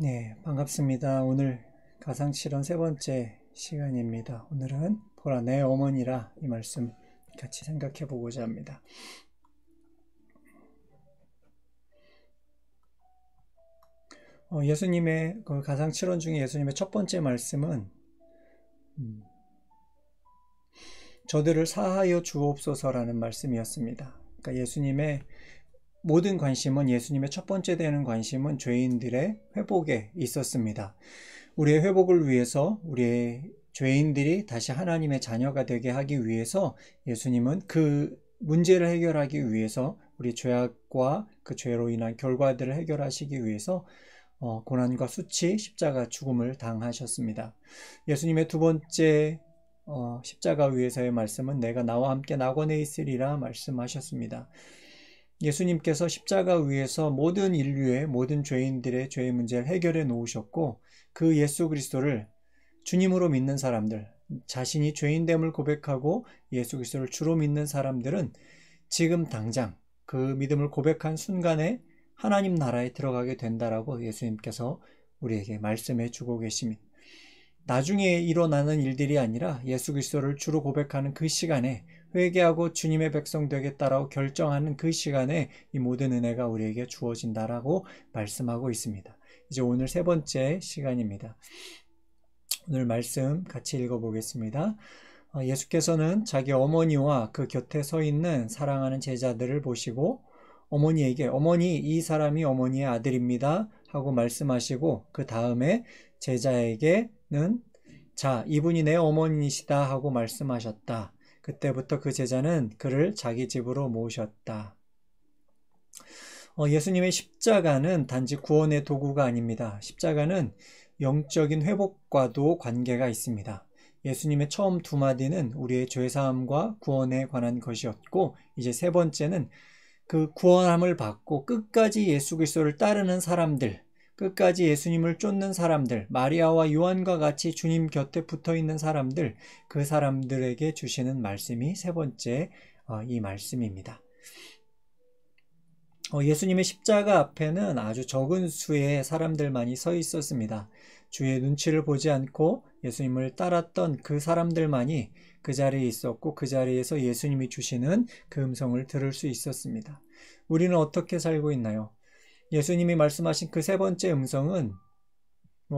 네, 반갑습니다. 오늘 가상실현 세 번째 시간입니다. 오늘은 보라 내 어머니라 이 말씀 같이 생각해 보고자 합니다. 예수님의 그 가상실현 중에 예수님의 첫 번째 말씀은 저들을 사하여 주옵소서라는 말씀이었습니다. 그러니까 예수님의 모든 관심은 예수님의 첫 번째 되는 관심은 죄인들의 회복에 있었습니다. 우리의 회복을 위해서 우리의 죄인들이 다시 하나님의 자녀가 되게 하기 위해서 예수님은 그 문제를 해결하기 위해서 우리 죄악과 그 죄로 인한 결과들을 해결하시기 위해서 고난과 수치, 십자가 죽음을 당하셨습니다. 예수님의 두 번째 십자가 위에서의 말씀은 내가 나와 함께 낙원에 있으리라 말씀하셨습니다. 예수님께서 십자가 위에서 모든 인류의 모든 죄인들의 죄의 문제를 해결해 놓으셨고 그 예수 그리스도를 주님으로 믿는 사람들, 자신이 죄인됨을 고백하고 예수 그리스도를 주로 믿는 사람들은 지금 당장 그 믿음을 고백한 순간에 하나님 나라에 들어가게 된다라고 예수님께서 우리에게 말씀해 주고 계십니다. 나중에 일어나는 일들이 아니라 예수 그리스도를 주로 고백하는 그 시간에 회개하고 주님의 백성 되겠다라고 결정하는 그 시간에 이 모든 은혜가 우리에게 주어진다라고 말씀하고 있습니다. 이제 오늘 세 번째 시간입니다. 오늘 말씀 같이 읽어보겠습니다. 예수께서는 자기 어머니와 그 곁에 서 있는 사랑하는 제자들을 보시고 어머니에게 어머니 이 사람이 어머니의 아들입니다 하고 말씀하시고 그 다음에 제자에게는 자 이분이 내 어머니시다 하고 말씀하셨다. 그때부터 그 제자는 그를 자기 집으로 모셨다. 예수님의 십자가는 단지 구원의 도구가 아닙니다. 십자가는 영적인 회복과도 관계가 있습니다. 예수님의 처음 두 마디는 우리의 죄사함과 구원에 관한 것이었고 이제 세 번째는 그 구원함을 받고 끝까지 예수 그리스도를 따르는 사람들, 끝까지 예수님을 쫓는 사람들, 마리아와 요한과 같이 주님 곁에 붙어있는 사람들, 그 사람들에게 주시는 말씀이 세 번째 이 말씀입니다. 예수님의 십자가 앞에는 아주 적은 수의 사람들만이 서 있었습니다. 주의 눈치를 보지 않고 예수님을 따랐던 그 사람들만이 그 자리에 있었고 그 자리에서 예수님이 주시는 그 음성을 들을 수 있었습니다. 우리는 어떻게 살고 있나요? 예수님이 말씀하신 그 세 번째 음성은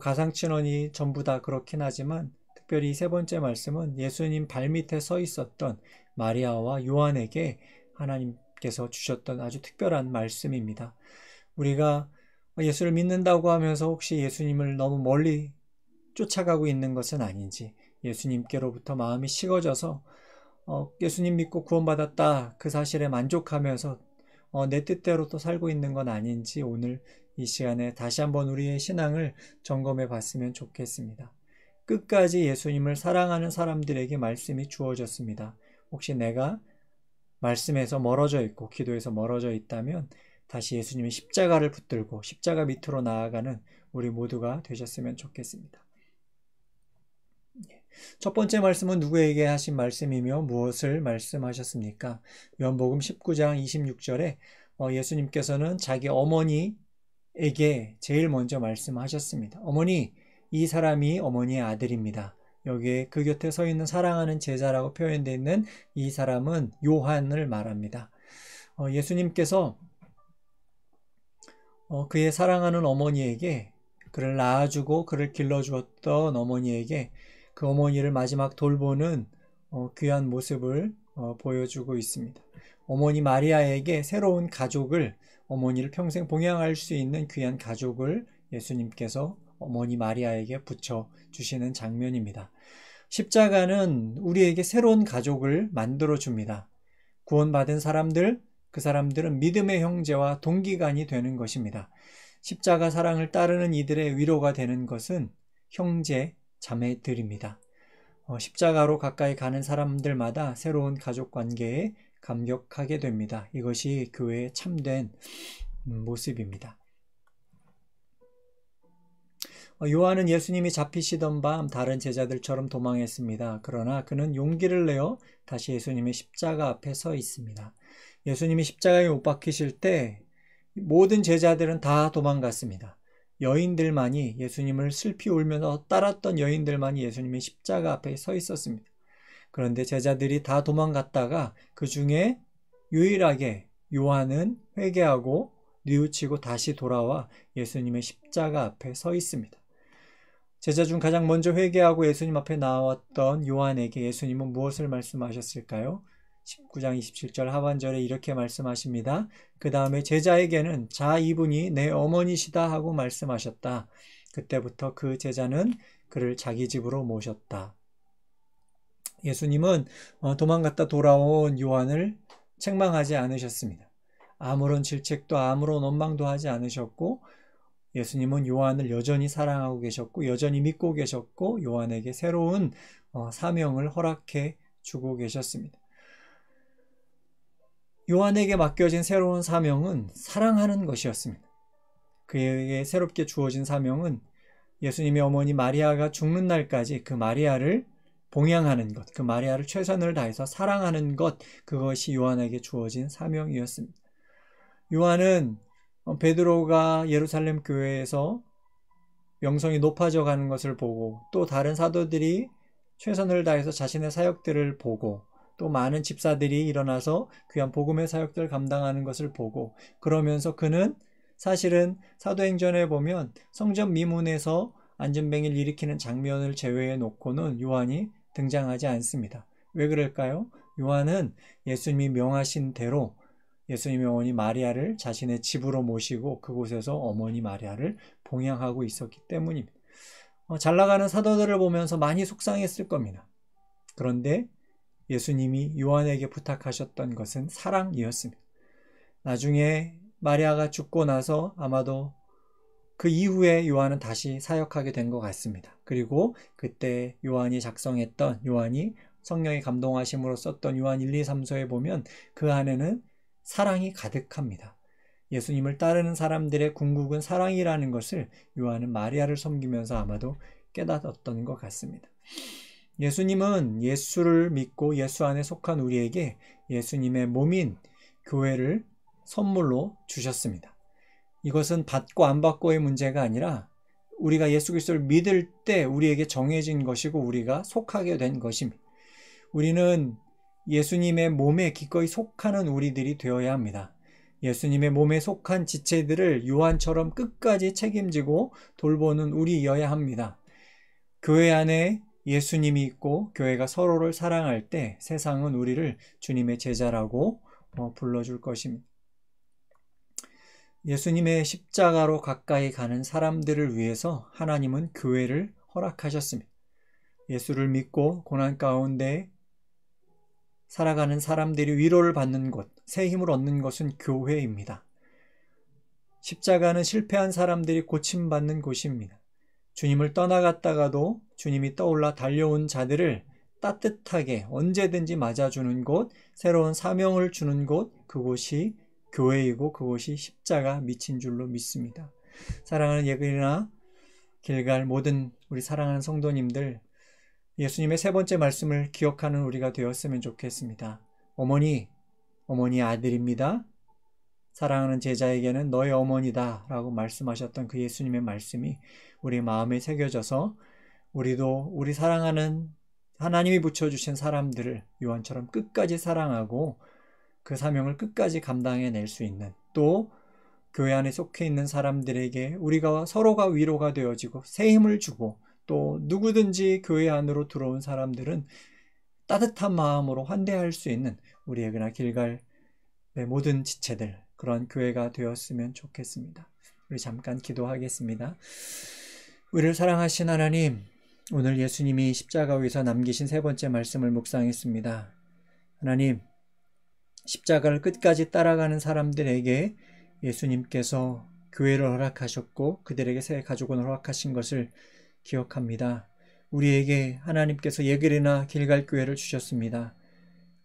가상친언이 전부 다 그렇긴 하지만 특별히 세 번째 말씀은 예수님 발밑에 서 있었던 마리아와 요한에게 하나님께서 주셨던 아주 특별한 말씀입니다. 우리가 예수를 믿는다고 하면서 혹시 예수님을 너무 멀리 쫓아가고 있는 것은 아닌지, 예수님께로부터 마음이 식어져서 예수님 믿고 구원받았다 그 사실에 만족하면서 내 뜻대로 또 살고 있는 건 아닌지 오늘 이 시간에 다시 한번 우리의 신앙을 점검해 봤으면 좋겠습니다. 끝까지 예수님을 사랑하는 사람들에게 말씀이 주어졌습니다. 혹시 내가 말씀에서 멀어져 있고 기도에서 멀어져 있다면 다시 예수님의 십자가를 붙들고 십자가 밑으로 나아가는 우리 모두가 되셨으면 좋겠습니다. 첫 번째 말씀은 누구에게 하신 말씀이며 무엇을 말씀하셨습니까? 요한복음 19장 26절에 예수님께서는 자기 어머니에게 제일 먼저 말씀하셨습니다. 어머니, 이 사람이 어머니의 아들입니다. 여기에 그 곁에 서 있는 사랑하는 제자라고 표현되어 있는 이 사람은 요한을 말합니다. 예수님께서 그의 사랑하는 어머니에게 그를 낳아주고 그를 길러주었던 어머니에게 그 어머니를 마지막 돌보는 귀한 모습을 보여주고 있습니다. 어머니 마리아에게 새로운 가족을, 어머니를 평생 봉양할 수 있는 귀한 가족을 예수님께서 어머니 마리아에게 붙여주시는 장면입니다. 십자가는 우리에게 새로운 가족을 만들어줍니다. 구원받은 사람들, 그 사람들은 믿음의 형제와 동기간이 되는 것입니다. 십자가 사랑을 따르는 이들의 위로가 되는 것은 형제, 자매들입니다. 십자가로 가까이 가는 사람들마다 새로운 가족 관계에 감격하게 됩니다. 이것이 교회의 참된 모습입니다. 요한은 예수님이 잡히시던 밤 다른 제자들처럼 도망했습니다. 그러나 그는 용기를 내어 다시 예수님의 십자가 앞에 서 있습니다. 예수님이 십자가에 못 박히실 때 모든 제자들은 다 도망갔습니다. 여인들만이 예수님을 슬피 울면서 따랐던 여인들만이 예수님의 십자가 앞에 서 있었습니다. 그런데 제자들이 다 도망갔다가 그 중에 유일하게 요한은 회개하고 뉘우치고 다시 돌아와 예수님의 십자가 앞에 서 있습니다. 제자 중 가장 먼저 회개하고 예수님 앞에 나왔던 요한에게 예수님은 무엇을 말씀하셨을까요? 19장 27절 하반절에 이렇게 말씀하십니다. 그 다음에 제자에게는 자 이분이 내 어머니시다 하고 말씀하셨다. 그때부터 그 제자는 그를 자기 집으로 모셨다. 예수님은 도망갔다 돌아온 요한을 책망하지 않으셨습니다. 아무런 질책도 아무런 원망도 하지 않으셨고 예수님은 요한을 여전히 사랑하고 계셨고 여전히 믿고 계셨고 요한에게 새로운 사명을 허락해 주고 계셨습니다. 요한에게 맡겨진 새로운 사명은 사랑하는 것이었습니다. 그에게 새롭게 주어진 사명은 예수님의 어머니 마리아가 죽는 날까지 그 마리아를 봉양하는 것, 그 마리아를 최선을 다해서 사랑하는 것, 그것이 요한에게 주어진 사명이었습니다. 요한은 베드로가 예루살렘 교회에서 명성이 높아져 가는 것을 보고 또 다른 사도들이 최선을 다해서 자신의 사역들을 보고 또 많은 집사들이 일어나서 귀한 복음의 사역들을 감당하는 것을 보고 그러면서 그는 사실은 사도행전에 보면 성전 미문에서 안전뱅이를 일으키는 장면을 제외해 놓고는 요한이 등장하지 않습니다. 왜 그럴까요? 요한은 예수님이 명하신 대로 예수님의 어머니 마리아를 자신의 집으로 모시고 그곳에서 어머니 마리아를 봉양하고 있었기 때문입니다. 잘 나가는 사도들을 보면서 많이 속상했을 겁니다. 그런데 예수님이 요한에게 부탁하셨던 것은 사랑이었습니다. 나중에 마리아가 죽고 나서 아마도 그 이후에 요한은 다시 사역하게 된 것 같습니다. 그리고 그때 요한이 작성했던 요한이 성령의 감동하심으로 썼던 요한 1, 2, 3서에 보면 그 안에는 사랑이 가득합니다. 예수님을 따르는 사람들의 궁극은 사랑이라는 것을 요한은 마리아를 섬기면서 아마도 깨닫았던 것 같습니다. 예수님은 예수를 믿고 예수 안에 속한 우리에게 예수님의 몸인 교회를 선물로 주셨습니다. 이것은 받고 안 받고의 문제가 아니라 우리가 예수 그리스도를 믿을 때 우리에게 정해진 것이고 우리가 속하게 된 것입니다. 우리는 예수님의 몸에 기꺼이 속하는 우리들이 되어야 합니다. 예수님의 몸에 속한 지체들을 요한처럼 끝까지 책임지고 돌보는 우리여야 합니다. 교회 안에 예수님이 있고 교회가 서로를 사랑할 때 세상은 우리를 주님의 제자라고 불러줄 것입니다. 예수님의 십자가로 가까이 가는 사람들을 위해서 하나님은 교회를 허락하셨습니다. 예수를 믿고 고난 가운데 살아가는 사람들이 위로를 받는 곳, 새 힘을 얻는 것은 교회입니다. 십자가는 실패한 사람들이 고침받는 곳입니다. 주님을 떠나갔다가도 주님이 떠올라 달려온 자들을 따뜻하게 언제든지 맞아주는 곳, 새로운 사명을 주는 곳, 그곳이 교회이고 그곳이 십자가 밑인 줄로 믿습니다. 사랑하는 예근이나 길갈 모든 우리 사랑하는 성도님들, 예수님의 세 번째 말씀을 기억하는 우리가 되었으면 좋겠습니다. 어머니 아들입니다. 사랑하는 제자에게는 너의 어머니다 라고 말씀하셨던 그 예수님의 말씀이 우리 마음에 새겨져서 우리도 우리 사랑하는 하나님이 붙여주신 사람들을 요한처럼 끝까지 사랑하고 그 사명을 끝까지 감당해낼 수 있는, 또 교회 안에 속해 있는 사람들에게 우리가 서로가 위로가 되어지고 새 힘을 주고, 또 누구든지 교회 안으로 들어온 사람들은 따뜻한 마음으로 환대할 수 있는 우리의 그나 길갈의 모든 지체들, 그런 교회가 되었으면 좋겠습니다. 우리 잠깐 기도하겠습니다. 우리를 사랑하신 하나님, 오늘 예수님이 십자가 위에서 남기신 세 번째 말씀을 묵상했습니다. 하나님, 십자가를 끝까지 따라가는 사람들에게 예수님께서 교회를 허락하셨고 그들에게 새 가족을 허락하신 것을 기억합니다. 우리에게 하나님께서 예그레나 길갈 교회를 주셨습니다.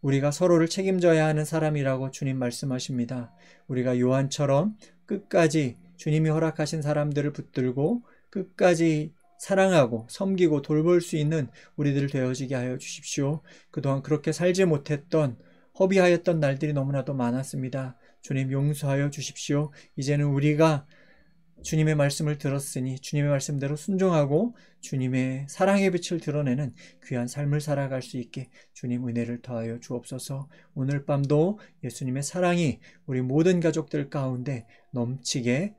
우리가 서로를 책임져야 하는 사람이라고 주님 말씀하십니다. 우리가 요한처럼 끝까지 주님이 허락하신 사람들을 붙들고 끝까지 사랑하고 섬기고 돌볼 수 있는 우리들 되어지게 하여 주십시오. 그동안 그렇게 살지 못했던 허비하였던 날들이 너무나도 많았습니다. 주님 용서하여 주십시오. 이제는 우리가 주님의 말씀을 들었으니 주님의 말씀대로 순종하고 주님의 사랑의 빛을 드러내는 귀한 삶을 살아갈 수 있게 주님 은혜를 더하여 주옵소서. 오늘 밤도 예수님의 사랑이 우리 모든 가족들 가운데 넘치게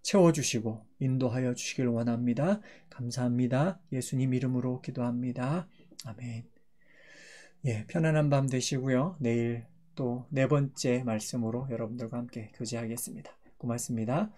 채워주시고 인도하여 주시길 원합니다. 감사합니다. 예수님 이름으로 기도합니다. 아멘. 예, 편안한 밤 되시고요. 내일 또 네 번째 말씀으로 여러분들과 함께 교제하겠습니다. 고맙습니다.